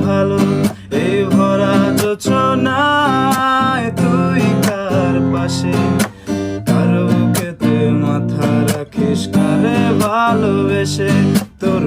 ভালো এই ভরা যোচনায় তুই কার পাশে কারো বুকেতে মাথা রাখিস কারে ভালোবেসে তোর